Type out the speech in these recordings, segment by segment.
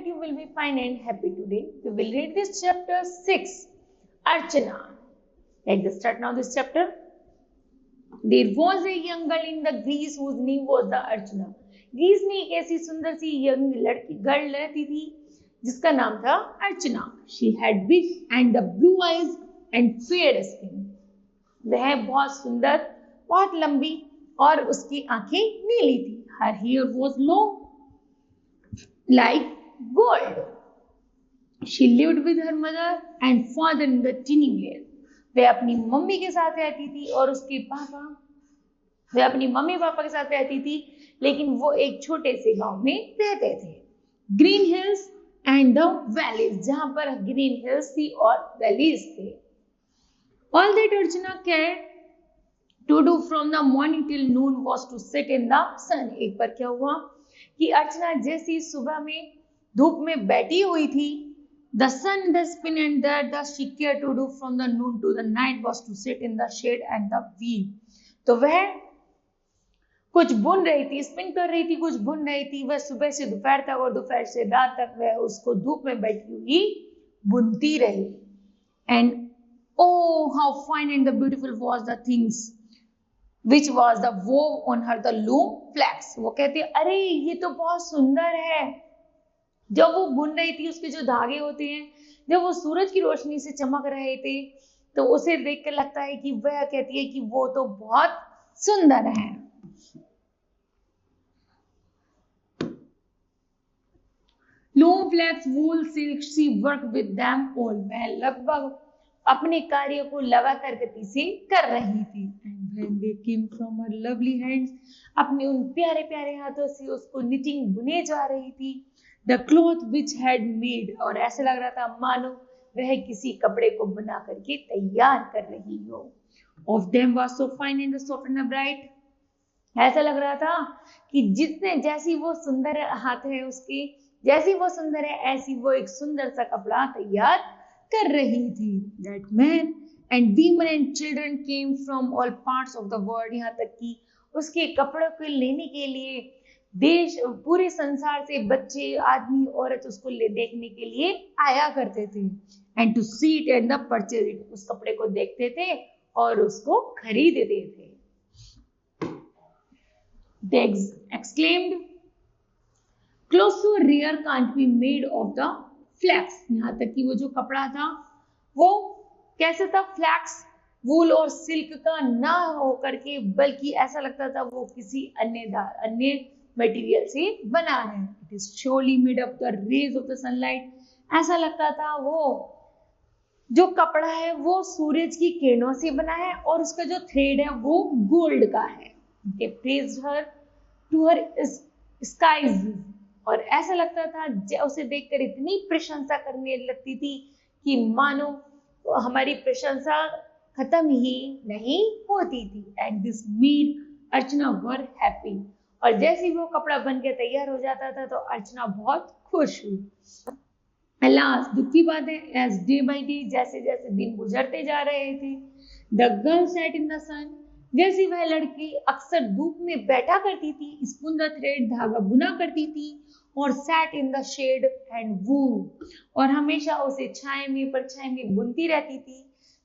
that you will be fine and happy today. We will read this chapter 6, Archana. Let's start now this chapter. There was a young girl in the Greece whose name was the Archana. Greece में एक ऐसी सुंदर सी young girl रहती थी जिसका नाम था अर्चना. She had big and the blue eyes and fair skin. वह बहुत सुंदर, बहुत लंबी और उसकी आंखें नीली थी. Her hair was long like gold. She lived with her mother and father in the tiny village. वह अपनी मम्मी के साथ रहती थी और उसके पापा, वह अपनी मम्मी पापा के साथ रहती थी, लेकिन वो एक छोटे से गांव में रहते थे. Green hills and the valleys, जहां पर ग्रीन हिल्स थी और वैलीज थे. All that Archana cared to do from the morning till noon was to sit in the sun. एक बार क्या हुआ कि अर्चना जैसी सुबह में धूप में बैठी हुई थी, the sun, the spin and that she cared to do from the noon to the night was to sit in the shade and the weave. तो वह कुछ बुन रही थी, स्पिन कर रही थी, कुछ बुन रही थी. वह सुबह से दोपहर तक और दोपहर से रात तक वह उसको धूप में बैठी हुई बुनती रही. And oh, how fine and the beautiful was the things which was the wove on her the loom flax. वो कहती है अरे ये तो बहुत सुंदर है. जब वो बुन रही थी, उसके जो धागे होते हैं, जब वो सूरज की रोशनी से चमक रहे थे, तो उसे देख कर लगता है कि वह कहती है कि वो तो बहुत सुंदर है. Loom, flax, wool, silk, she worked with them all. वह लगभग अपने कार्य को लगातार गति से कर रही थी. And when they came from her lovely hands, अपने उन प्यारे प्यारे हाथों से उसको निटिंग बुने जा रही थी. The cloth which had made, और ऐसे लग रहा था मानो वह किसी कपड़े को बना करके तैयार कर रही हो. Of them was so fine and soft and bright. ऐसा लग रहा था कि जितने जैसी वो सुंदर हाथ है उसकी, जैसी वो सुंदर है ऐसी वो एक सुंदर सा कपड़ा तैयार कर रही थी. That men and women and children came from all parts of the world. यहाँ तक कि उसके कपड़ों को लेने के लिए देश, पूरे संसार से बच्चे, आदमी, औरत उसको देखने के लिए आया करते थे. And to see it and the purchase it, उस कपड़े को देखते थे और उसको खरीदते थे. They exclaimed, clothes so rare can't be made of the flax. यहाँ तक कि वो जो कपड़ा था वो कैसे था, फ्लैक्स, वूल और सिल्क का ना होकर के, बल्कि ऐसा लगता था वो किसी अन्य मटेरियल से बना है. It is surely made of the rays of the sunlight. ऐसा लगता था वो जो कपड़ा है वो सूरज की किरणों से बना है और उसका जो थ्रेड है वो गोल्ड का है. They praised her to her skies. और ऐसा लगता था, उसे देखकर इतनी प्रशंसा करने लगती थी कि मानो हमारी प्रशंसा खत्म ही नहीं होती थी. And this made Archana were happy. और जैसे वो कपड़ा बन के तैयार हो जाता था तो अर्चना बहुत खुश हुई. अलास, दुख की बात है, एज डे बाई डे, जैसे जैसे दिन गुजरते जा रहे थे, the girl sat in the sun, जैसे वह लड़की अक्सर धूप में बैठा करती थी, स्पून द थ्रेड, धागा बुना करती थी, और sat in the shade and woo, और हमेशा उसे छाए में, परछाई में बुनती रहती थी.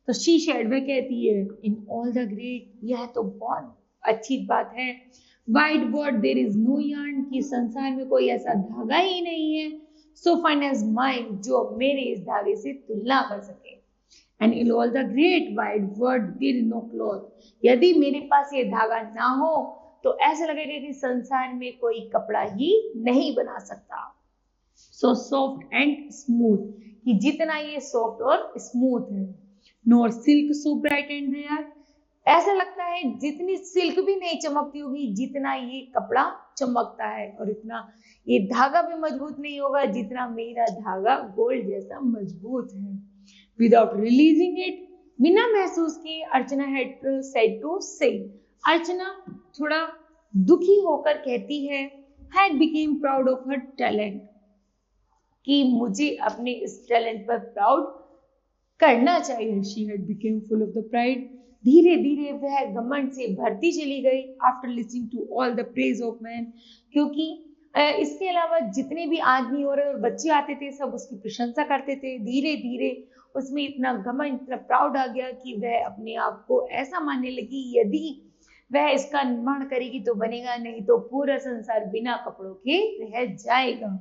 तो शी शेड, वह कहती है, इन ऑल द ग्रेट, यह तो बहुत अच्छी बात है, wide world there is no yarn, कि संसार में कोई ऐसा धागा ही नहीं है, सो फाइन एज माइन, जो मेरे इस धागे से तुलना कर सके. And in all the great wide world there is no cloth, यदि मेरे पास ये धागा ना हो तो ऐसा लगेगा कि संसार में कोई कपड़ा ही नहीं बना सकता. सो सॉफ्ट एंड स्मूथ, कि जितना ये सॉफ्ट और स्मूथ है. Nor silk so bright and rare, ऐसा लगता है जितनी सिल्क भी नहीं चमकती होगी जितना ये कपड़ा चमकता है, और इतना ये धागा भी मजबूत नहीं होगा जितना मेरा धागा गोल्ड जैसा मजबूत है. विदाउट रिलीजिंग इट, बिना महसूस किए, अर्चना हैड सेड टू से, अर्चना थोड़ा दुखी होकर कहती है, had become proud of her talent, कि मुझे अपने इस टैलेंट पर प्राउड करना चाहिए. She had become full of the pride, धीरे धीरे वह घमंड से भरती चली गई. After listening to all the praise of man, क्योंकि इसके अलावा जितने भी आदमी और बच्चे आते थे सब उसकी प्रशंसा करते थे। धीरे धीरे उसमें इतना घमंड, इतना प्राउड आ गया कि वह अपने आप को ऐसा मानने लगी यदि वह इसका निर्माण करेगी तो बनेगा, नहीं तो पूरा संसार बिना कपड़ों के रह जाएगा।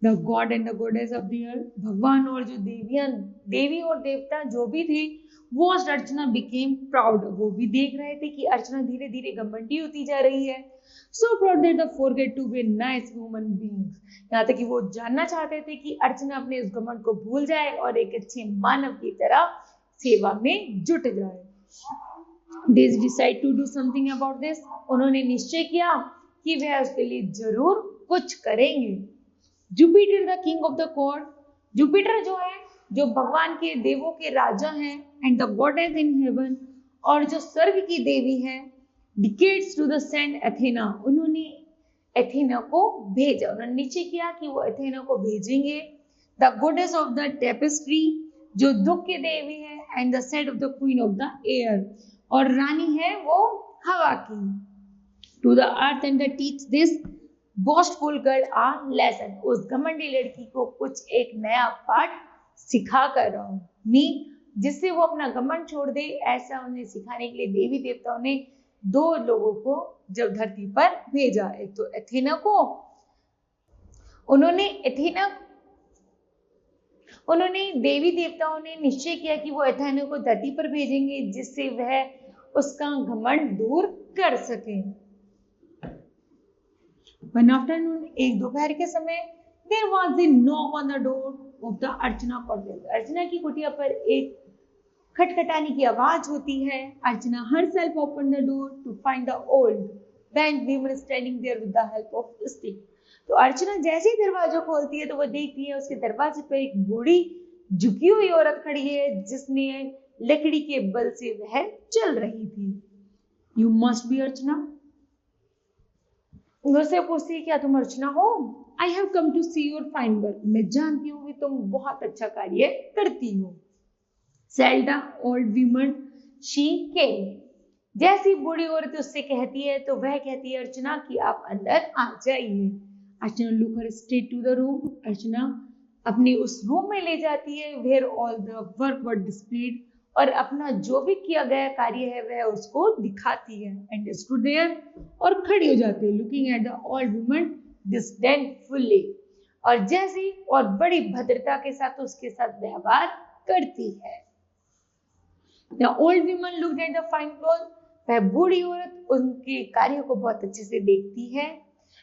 The God and the goddess of the earth, भगवान और जो देवी और देवता जो भी थे, वॉच्ड अर्चना बिकेम प्राउड। वो भी देख रहे थे कि अर्चना धीरे धीरे घमंडी होती जा रही है। So proud that the forget to be nice human beings, यहाँ तक कि वो जानना चाहते थे कि अर्चना अपने उस घमंड को भूल जाए और एक अच्छे मानव की तरह सेवा में जुट जाए। They decide to do something about this, उन्होंने निश्चय किया कि वह उसके लिए जरूर कुछ करेंगे। Jupiter the king of the god, Jupiter जो है जो भगवान के देवों के राजा हैं, and the goddess in heaven, और जो स्वर्ग की देवी है, dictates to the send Athena, उन्होंने एथेना को भेजा। उन्होंने निश्चय किया कि वो एथेना को भेजेंगे। The goddess of the tapestry, जो दुख की देवी है, and the sad of the queen of the air, और रानी है वो हवा की। To the earth and the teach this boastful girl a lesson, उस घमंडी लड़की को कुछ एक नया पाठ सिखा कर रहा हूँ, जिससे वो अपना घमंड छोड़ दे। ऐसा उन्हें सिखाने के लिए देवी देवताओं ने दो लोगों को जब धरती पर भेजा। एक तो एथेना को, उन्होंने देवी देवताओं ने निश्चय किया कि वो एथेना को धरती पर भेजेंगे जिससे वह उसका घमंड दूर कर सके। One afternoon, एक दोपहर के समय, there was a knock on the door of the Archana cottage, Archana की कुटिया पर एक खटखटाने की आवाज होती है। अर्चना herself opened the door to find the old bent woman standing there with the help of stick। तो अर्चना जैसे ही दरवाजा खोलती है तो वो देखती है उसके दरवाजे पर एक बूढ़ी झुकी हुई औरत खड़ी है जिसने लकड़ी के बल से वह चल रही थी। You must be अर्चना, उससे पूछती है क्या तुम अर्चना हो? I have come to see your fine work, मैं जानती हूँ कि तुम बहुत अच्छा कार्य करती हो। Said the old woman, she came, जैसी बूढ़ी औरत उससे कहती है तो वह कहती है अर्चना कि आप अंदर आ जाइए। अर्चना look her straight to the room, अर्चना अपने उस रूम में ले जाती है where all the work were displayed, और अपना जो भी किया गया कार्य है वह उसको दिखाती है। एंड stood there, और खड़ी हो जाती है, looking at the old woman disdainfully, और जैसी और बड़ी भद्रता के साथ उसके साथ व्यवहार करती है। The old woman looked at the fine clothes, वह बूढ़ी औरत उनके कार्य को बहुत अच्छे से देखती है।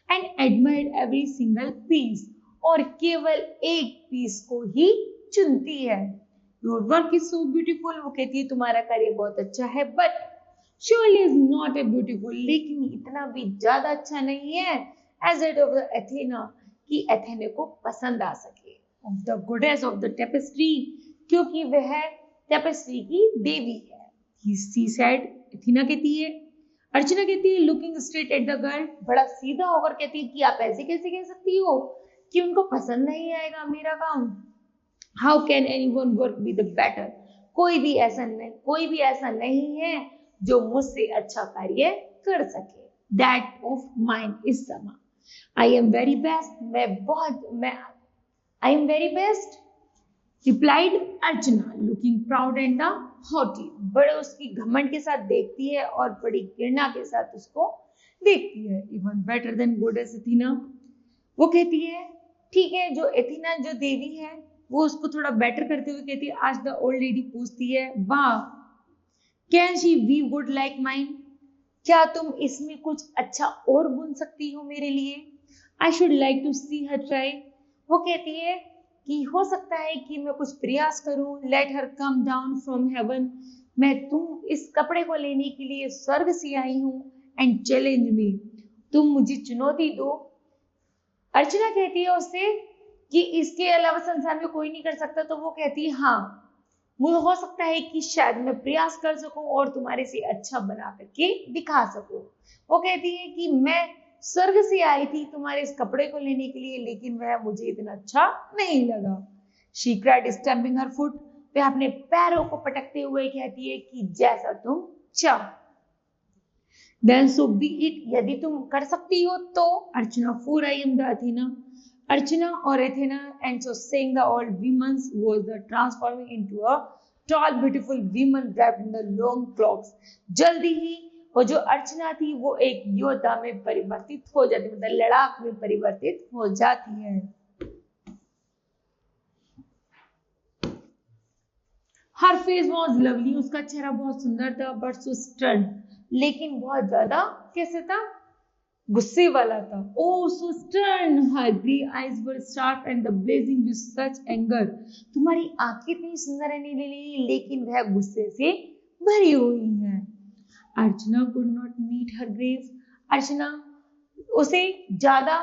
And admired every single piece, और केवल एक पीस को ही चुनती है। Your work is so beautiful, वो कहती है तुम्हारा कार्य बहुत अच्छा है, but surely is not a beautiful, लेकिन इतना भी ज्यादा अच्छा नहीं है as that of the Athena, कि एथेना को पसंद आ सके। Of the goddess of the tapestry, क्योंकि वह टेपेस्ट्री की देवी है। She said, एथेना कहती है, अर्चना कहती है looking straight at the girl, बड़ा सीधा होकर कहती है कि आप ऐसे कैसे कह सकती हो कि उनको पसंद नहीं आएगा मेरा काम। How can anyone work be the better, कोई भी ऐसा नहीं है जो मुझसे अच्छा कार्य कर सके। That of mine is Sama, I am very best, I am very best, replied Archana looking proud and haughty, बड़े उसकी घमंड के साथ देखती है और बड़ी घृणा के साथ उसको देखती है। Even better than goddess Athena, वो कहती है ठीक है, जो एथेना जो देवी है वो उसको थोड़ा बेटर करते हुए कहती है। आज द ओल्ड लेडी पूछती है, वाह, can she weave good like mine, क्या तुम इसमें कुछ अच्छा और बुन सकती हो मेरे लिए? I should like to see her try, वो कहती है कि हो सकता है कि मैं कुछ प्रयास करूं। Let her come down from heaven, मैं तुम इस कपड़े को लेने के लिए स्वर्ग से आई हूं। एंड चैलेंज मी, तुम मुझे चुनौती दो। अर्चना कहती है उससे कि इसके अलावा संसार में कोई नहीं कर सकता, तो वो कहती है हाँ, मुझे हो सकता है कि शायद मैं प्रयास कर सकूं और तुम्हारे से अच्छा बना करके दिखा सकूं। वो कहती है कि मैं स्वर्ग से आई थी तुम्हारे इस कपड़े को लेने के लिए, लेकिन वह मुझे इतना अच्छा नहीं लगा। She cried stamping her foot, वह अपने पैरों को पटकते हुए कहती है कि जैसा तुम चाहो। देन सो बी इट, यदि तुम कर सकती हो तो। Archana, for I am the Athena, Archana और Athena, and so saying the old women's was the transforming into a tall beautiful women wrapped in the long cloaks। जल्दी ही वो जो अर्चना थी वो एक योद्धा में परिवर्तित हो जाती, मतलब लड़ाक में परिवर्तित हो जाती है। हर फेस वॉज लवली, उसका चेहरा बहुत सुंदर था, बट सो स्टर्न, लेकिन बहुत ज्यादा कैसे था, गुस्से वाला था। Oh so stern, her grey eyes were sharp and the blazing with such anger, तुम्हारी आंखें इतनी सुंदर है नीली, लेकिन वह गुस्से से भरी हुई है। Archana could not meet her grave, Archana उसे ज्यादा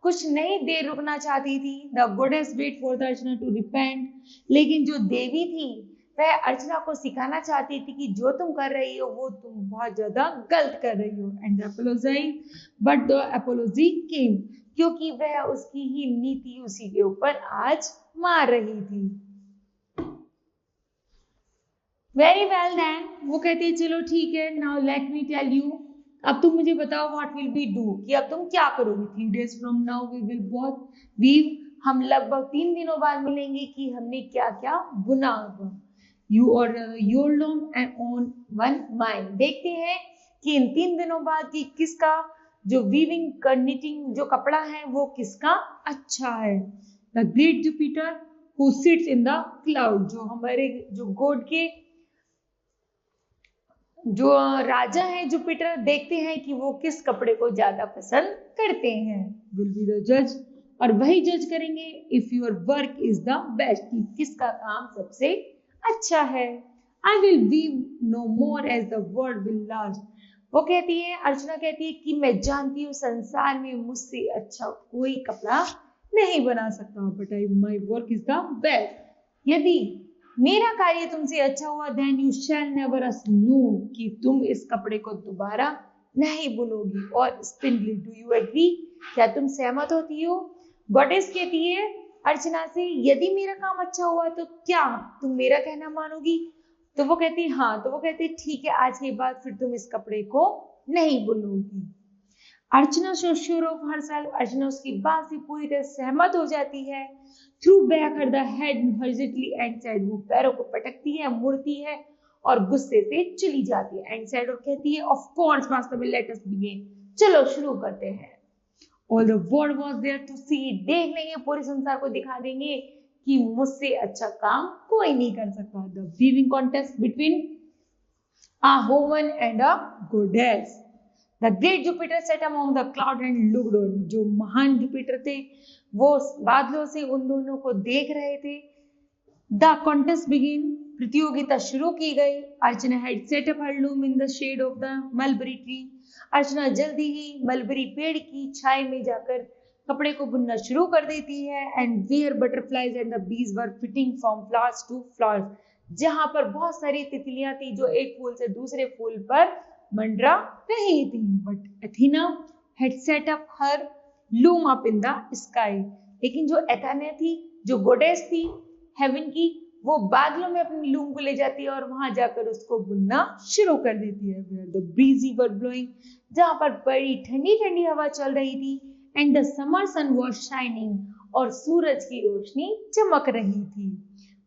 कुछ नहीं देर रुकना चाहती थी। The goddess wait for the Archana to repent, लेकिन जो देवी थी वह अर्चना को सिखाना चाहती थी कि जो तुम कर रही हो वो तुम बहुत ज्यादा गलत कर रही हो। And apologize, but the apology came, क्योंकि वह उसकी ही नीति उसी के ऊपर आज मार रही थी। वेरी वेल देन, वो कहती है चलो ठीक है, now let me tell you, अब तुम मुझे बताओ व्हाट विल बी डू, कि अब तुम क्या करोगे। 3 days from now we will both weave, हम लगभग 3 दिनों बाद मिलेंगे कि हमने क्या क्या बुना होगा। यू और your long and on one mind, देखते हैं कि इन 3 दिनों बाद कि किसका जो वीविंग knitting जो कपड़ा है वो किसका अच्छा है। The great Jupiter who sits in the cloud, जो हमारे जो गॉड के जो राजा है जुपिटर, देखते हैं कि वो किस कपड़े को ज्यादा पसंद करते हैं। विल बी द जज, और वही जज करेंगे if your work is the best, कि किसका काम सबसे अच्छा है। I will weave no more as the world will last, वो कहती है, अर्चना कहती है कि मैं जानती हूँ संसार में मुझसे अच्छा कोई कपड़ा नहीं बना सकता, but I my work is the best, यदि मेरा कार्य तुमसे अच्छा हुआ, then you shall never assume, कि तुम इस कपड़े को दोबारा नहीं बुनोगी। और स्पिंडली, डू यू एग्री, क्या तुम सहमत होती हो। गॉडेस कहती है अर्चना से, यदि मेरा काम अच्छा हुआ तो क्या तुम मेरा कहना मानोगी। तो वो कहती हाँ, तो वो कहती ठीक है, आज के बाद फिर तुम इस कपड़े को नहीं बुनोगी। Archana so sure of herself, Archana उसकी बात से पूरी तरह सहमत हो जाती है। Threw back her the head हर्जिटली एंड सेड, वो पैरों को पटकती है, मुड़ती है और गुस्से से चली जाती है। एंड सेड, और कहती है of course master will let us begin, चलो शुरू करते हैं। All the world was there to see, देख लेंगे, पूरे संसार को दिखा देंगे कि मुझसे अच्छा काम कोई नहीं कर सकता। The weaving contest between a human and a goddess. The great Jupiter sat among the cloud and looked on, जो महान जुपिटर थे वो बादलों से उन दोनों को देख रहे थे। The contest began, प्रतियोगिता शुरू की गई। अर्चना had set up her loom in the shade of the mulberry tree, अर्चना जल्दी ही मलबरी पेड़ की छाया में जाकर कपड़े को बुनना शुरू कर देती है। And where butterflies and the bees were flitting from flowers to flowers, जहां पर बहुत सारी तितलियां थी जो एक फूल से दूसरे फूल पर मंडरा रही थी। But Athena had set up her loom up in the sky, लेकिन जो एथेना थी, जो गोडेस थी हेवन की, वो बादलों में अपनी लूम को ले जाती है और वहां जाकर उसको बुनना शुरू कर देती है। Where the breezy were blowing, जहां पर बड़ी ठंडी ठंडी हवा चल रही थी। And the summer sun was shining, और सूरज की रोशनी चमक रही थी।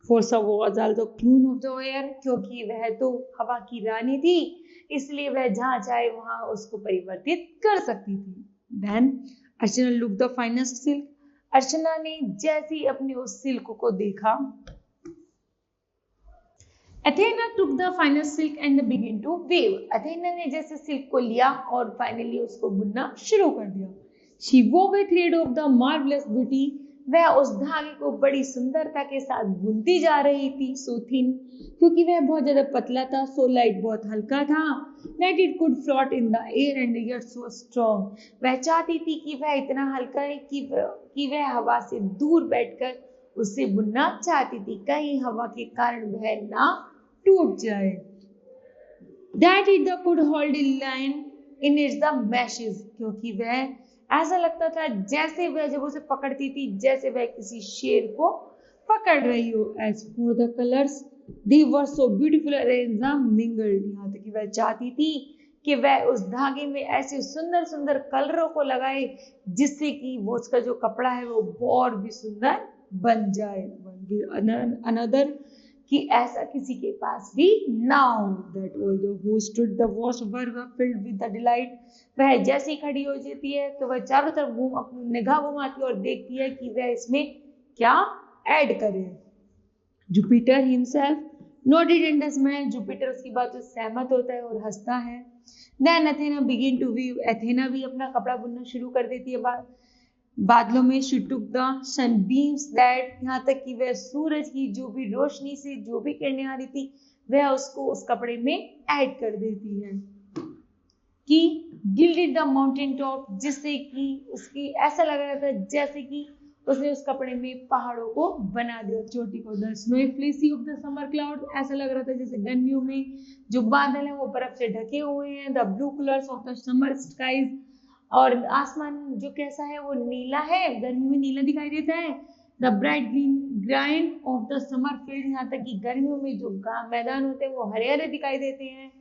For some was also queen of the air, क्योंकि वह तो हवा की रानी थी, इसलिए वह जहां चाहे वहां उसको परिवर्तित कर सकती थी। Then Archana looked the finest silk, अर्चना ने जैसे ही अपने उस सिल्क को देखा, Athena took the finest silk and began to weave, Athena ने जैसे सिल्क को लिया और फाइनली उसको बुनना शुरू कर दिया। She wove a thread of the marvelous beauty, वह उस धागे को बड़ी सुंदरता के साथ बुनती जा रही थी। So thin, क्योंकि वह बहुत ज्यादा पतला था। So light, बहुत हल्का था। That it could float in the air and yet so strong, वह चाहती थी कि वह इतना हल्का है कि वह हवा से दूर बैठकर उससे बुनना चाहती थी, कहीं हवा के कारण वह ना टूट जाए। That it could hold a lion in its the meshes, क्योंकि वह ऐसा लगता था जैसे वह जब उसे पकड़ती थी जैसे वह किसी शेर को पकड़ रही हो। As for the colors, they were so beautiful arranged and mingled, यहाँ तक कि वह चाहती थी कि वह उस धागे में ऐसे सुंदर सुंदर कलरों को लगाए जिससे कि वो उसका जो कपड़ा है वो और भी सुंदर बन जाए। अनदर कि ऐसा किसी के पास भी ना हो। That although who stood the wash were field with the delight, वह जैसे ही खड़ी हो जाती है तो वह चारों तरफ अपनी निगाह घुमाती है और देखती है कि वह इसमें क्या ऐड करे। Jupiter himself noted and smile, Jupiter उसकी बातों से सहमत होता है और हंसता है। Then Athena begin to weave, Athena भी अपना कपड़ा बुनना शुरू कर देती है बादलों में। शी टुक द सनबीम्स दैट, यहाँ तक कि वह सूरज की जो भी रोशनी से जो भी किरणें आ रही थी वह उसको उस कपड़े में ऐड कर देती है। कि गिल्डेड द माउंटेन टॉप, जिससे कि उसकी ऐसा लग रहा था जैसे कि उसने उस कपड़े में पहाड़ों को बना दिया, चोटी को। The snowy fleshy of the summer cloud, ऐसा लग रहा था जैसे गर्मियों में जो बादल हैं वो बर्फ से ढके हुए हैं। The blue colours of the summer skies, और आसमान जो कैसा है वो नीला है, गर्मी में नीला दिखाई देता है। The bright green grind of the summer field, यहाँ तक कि गर्मियों में जो मैदान होते हैं वो हरे हरे दिखाई देते हैं।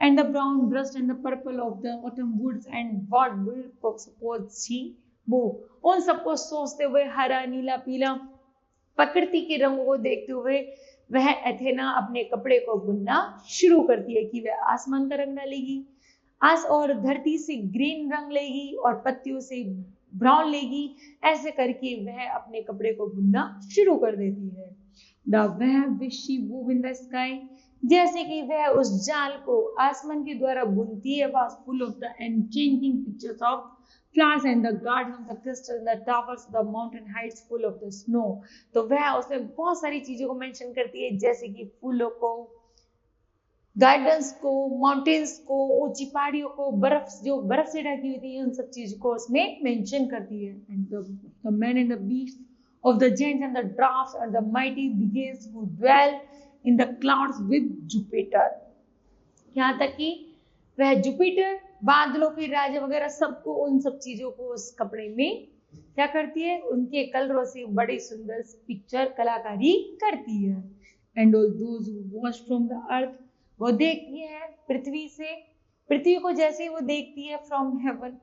And the brown burst and the purple of the autumn woods and what will suppose she वो, उन सबको सोचते हुए हरा नीला पीला प्रकृति के रंगों को देखते हुए वह एथेना अपने कपड़े को बुनना शुरू करती है। कि वह आसमान का रंग डालेगी और धरती से ग्रीन रंग लेगी और पत्तियों से ब्राउन लेगी, ऐसे करके वह अपने कपड़े को बुनना शुरू कर देती है। The web which she wove in the sky, जैसे कि वह उस जाल को आसमान के द्वारा बुनती है, was full of the enchanting pictures of flowers and the garden, the crystal, the towers, the mountain heights full of the snow। तो वह उसमें बहुत सारी चीजों को मेंशन करती है, जैसे कि फूलों को, गार्डन्स को, माउंटेन्स को, ऊंची पहाड़ियों को, बर्फ से ढकी हुई थी, उन सब चीजों को उसमें मेंशन करती है। And the man and the beast of the gents and the drafts and the mighty beings who dwell in the clouds with Jupiter, यहाँ तक कि वह जुपिटर, बादलों के राजा वगैरह सबको, उन सब चीजों को उस कपड़े में क्या करती है, उनके कलरों से बड़ी सुंदर पिक्चर कलाकारी करती है। And all those who watch from the earth, वो देखती है पृथ्वी से, पृथ्वी को जैसे ही वो देखती है फ्रॉम हेवन,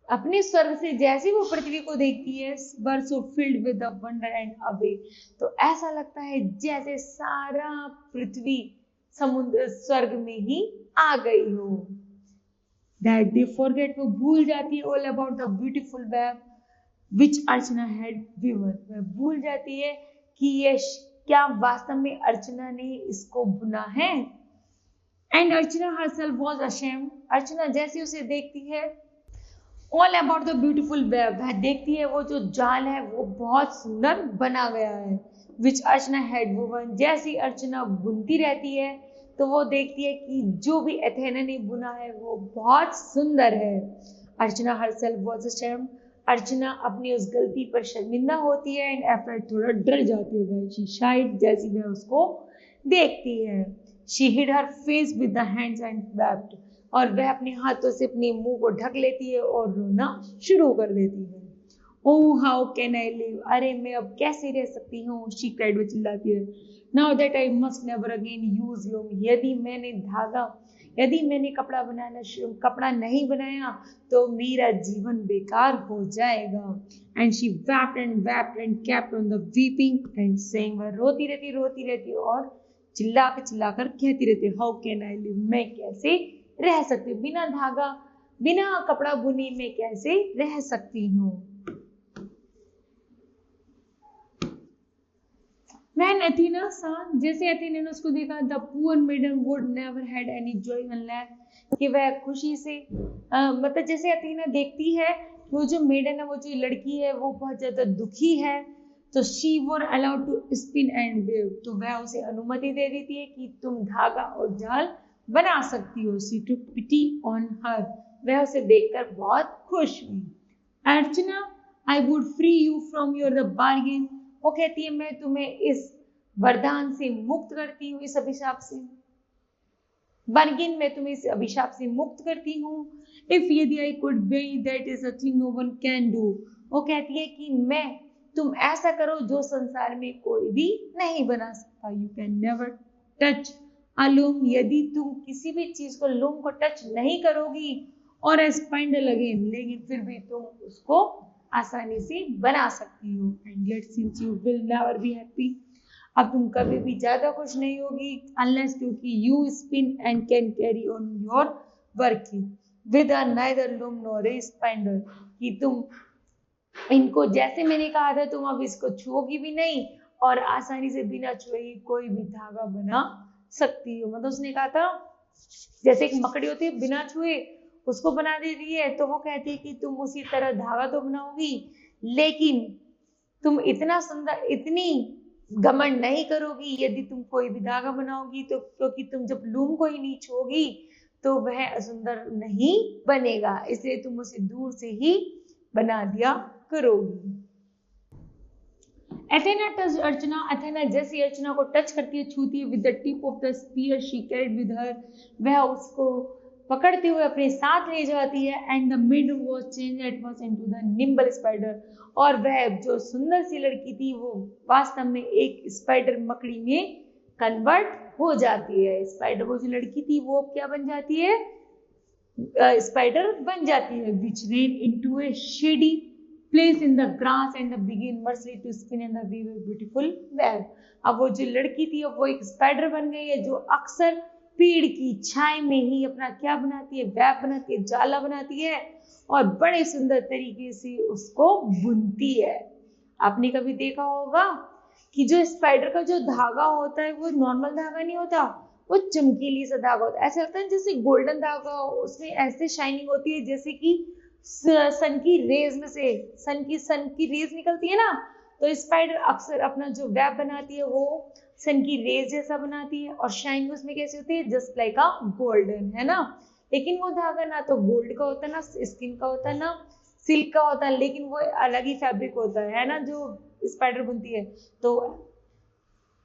अपने स्वर्ग से जैसे वो पृथ्वी को देखती है, were so filled with the wonder and awe, तो ऐसा लगता है जैसे सारा पृथ्वी समुद्र स्वर्ग में ही आ गई हो। That they forget, वो भूल जाती है all about the beautiful web which Archana had woven, वह भूल जाती है कि ये क्या वास्तव में अर्चना ने इसको बुना है। And Archana herself was ashamed, अर्चना जैसे उसे देखती है all about the beautiful web, वह देखती है वो जो जाल है वो बहुत सुंदर बना गया है। which अर्चना had woven, जैसी अर्चना बुनती रहती है तो वो देखती है कि जो भी एथेना ने बुना है वो बहुत सुंदर है। अर्चना herself was ashamed, अर्चना अपनी उस गलती पर शर्मिंदा होती है। एंड afraid, थोड़ा डर जाती है वह। she shied, जैसी वह उसको देखती है। she hid her face with the hands and wept, और वह अपने हाथों से अपने मुंह को ढक लेती है और रोना शुरू कर देती है। Oh how can I live, अरे मैं अब कैसे रह सकती हूँ, she cried, वो चिल्लाती है। Now that I must never again use loom, यदि मैंने कपड़ा नहीं बनाया तो मेरा जीवन बेकार हो जाएगा। And she wept and kept on the weeping and saying, वह रोती रहती और चिल्लाकर कहती रहती, How can I live, मैं कैसे रह सकती हूँ, बिना कपड़ा बुने मैं कैसे रह सकती हूँ। When Athena saw, जैसे अथेना ने उसको देखा, the poor maiden would never had any joy unless, कि वह खुशी से मतलब जैसे अथेना देखती है वो जो मेडन है, वो जो लड़की है वो बहुत ज्यादा दुखी है, तो she were allowed to spin and weave, तो वह उसे अनुमति दे देती है कि तुम धागा और जाल बना सकती हो। she took pity on her, वह उसे देखकर बहुत खुश हुई। अर्चना, I would free you from your bargain, वो कहती है मैं तुम्हें इस वरदान से मुक्त करती हूँ, इस अभिशाप से, बर्गिन मैं तुम्हें इस अभिशाप से मुक्त करती हूँ। इफ यदि I could be that is a thing no one can do, वो कहती है कि तुम ऐसा करो जो संसार में कोई भी नहीं बना सकता। You can never touch a loom, यदि तुम किसी भी चीज को लूम को टच नहीं करोगी और स्पाइंडल अगेन, लेकिन फिर भी तुम उसको आसानी से बना सकती हो। And yet since you will never be happy, अब तुम कभी भी ज्यादा खुश नहीं होगी अनलेस क्योंकि you spin and can carry on your working with a neither loom nor a spindle, कि तुम इनको जैसे मैंने कहा था तुम अब इसको छुओगी भी नहीं और आसानी से बिना छुए ही कोई भी धागा बना सकती हो। मतलब उसने कहा था जैसे एक मकड़ी होती है बिना छुए उसको बना दे रही है, तो वो कहती है कि तुम उसी तरह धागा तो बनाओगी, लेकिन तुम इतना सुंदर, इतनी घमंड नहीं करोगी यदि तुम कोई भी धागा बनाओगी तो, क्योंकि तुम जब लूम को ही नहीं छुओगी तो वह सुंदर नहीं बनेगा, इसलिए तुम उसे दूर से ही बना दिया करोगी। एथेना टच अर्चना, एथेना जैसी अर्चना को टच करती है, छूती है, with the tip of the spear she carried with her, वह उसको पकड़ते हुए अपने साथ ले जाती है। And the maid was change at once into the nimble spider, और वह जो सुंदर सी लड़की थी वो वास्तव में एक स्पाइडर मकड़ी में कन्वर्ट हो जाती है। स्पाइडर, वो जो लड़की थी वो क्या बन जाती है, स्पाइडर बन जाती है। Which ran into a shady place in the grass and begin merrily to spin and weave a beautiful web. अब वो जो लड़की थी वो एक स्पाइडर बन गई है जो अक्सर पेड़ की छाई में ही अपना क्या बनाती है, वेब बनाती है, जाला बनाती है और बड़े सुंदर तरीके से उसको बुनती है। आपने कभी देखा होगा कि जो स्पाइडर का जो धागा होता है वो नॉर्मल धागा नहीं होता, वो चमकीली सा धागा होता है, ऐसा लगता है जैसे गोल्डन धागा हो, उसमें ऐसे शाइनिंग होती है जैसे कि सन की रेज में से सन की रेज निकलती है ना, तो स्पाइडर अक्सर अपना जो वेब बनाती है वो सन की रेज जैसा बनाती है और शाइनिंग उसमें कैसी होती है, जस्ट लाइक अ गोल्डन, है ना। लेकिन वो धागा ना तो गोल्ड का होता है, ना स्किन का होता है, ना सिल्क का होता है, लेकिन वो अलग ही फैब्रिक होता है ना, जो स्पाइडर बुनती है। तो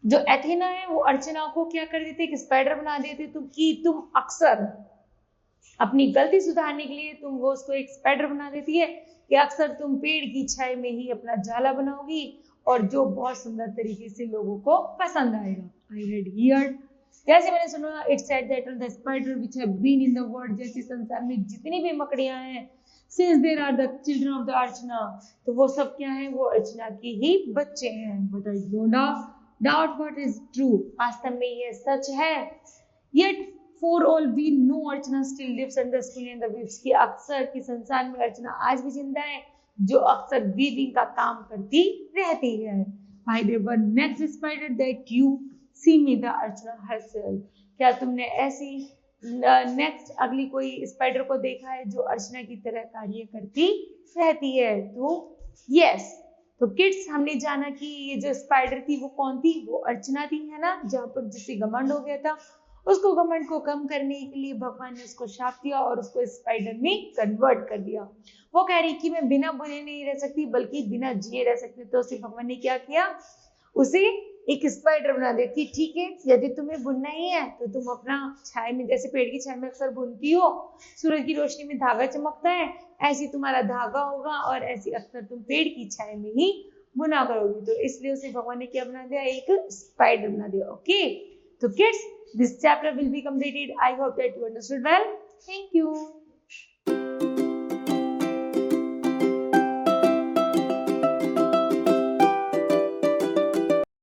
जो एथेना है वो अर्चना को क्या कर देती है, एक स्पाइडर बना देती है, कि तुम अक्सर अपनी गलती सुधारने के लिए तुम वो उसको एक स्पाइडर बना देती है कि अक्सर तुम पेड़ की छाई में ही अपना जाला बनाओगी और जो बहुत सुंदर तरीके से लोगों को पसंद आएगा। आई रेड हियर, जैसे मैंने सुना, it's said that the spider which have been in the world, जैसे संसार में जितनी भी मकड़ियां हैं, since there are the children of the Archana, तो वो सब क्या है, वो अर्चना के ही बच्चे हैं। But I don't doubt what is true, वास्तव में ये सच है। Yet for all we know Archana still lives and the spin and the weaves, की अक्सर की संसार में अर्चना आज भी जिंदा है जो अक्सर वीविंग का काम करती रहती है। By the one next spider that you see me the Archana herself, क्या तुमने ऐसी नेक्स्ट अगली कोई स्पाइडर को देखा है जो अर्चना की तरह कार्य करती रहती है? तो यस, तो किड्स हमने जाना कि ये जो स्पाइडर थी वो कौन थी, वो अर्चना थी, है ना, जहाँ पर जिसे घमंड हो गया था, उसको घमंड को कम करने के लिए भगवान ने उसको शाप दिया और उसको स्पाइडर में कन्वर्ट कर दिया। वो कह रही कि मैं बिना बुने नहीं रह सकती बल्कि बिना जिए रह सकती, तो उसे भगवान ने क्या किया, उसे एक स्पाइडर बना देती। ठीक है, यदि तुम्हें बुनना ही है तो तुम अपना छाया में, जैसे पेड़ की छाया में अक्सर बुनती हो, सूरज की रोशनी में धागा चमकता है, ऐसी तुम्हारा धागा होगा और ऐसी अक्सर तुम पेड़ की छाया में ही बुना करोगी। तो इसलिए उसे भगवान ने क्या बना दिया, एक स्पाइडर बना दिया। ओके, तो kids, this chapter will be completed. I hope that you understood well. Thank you.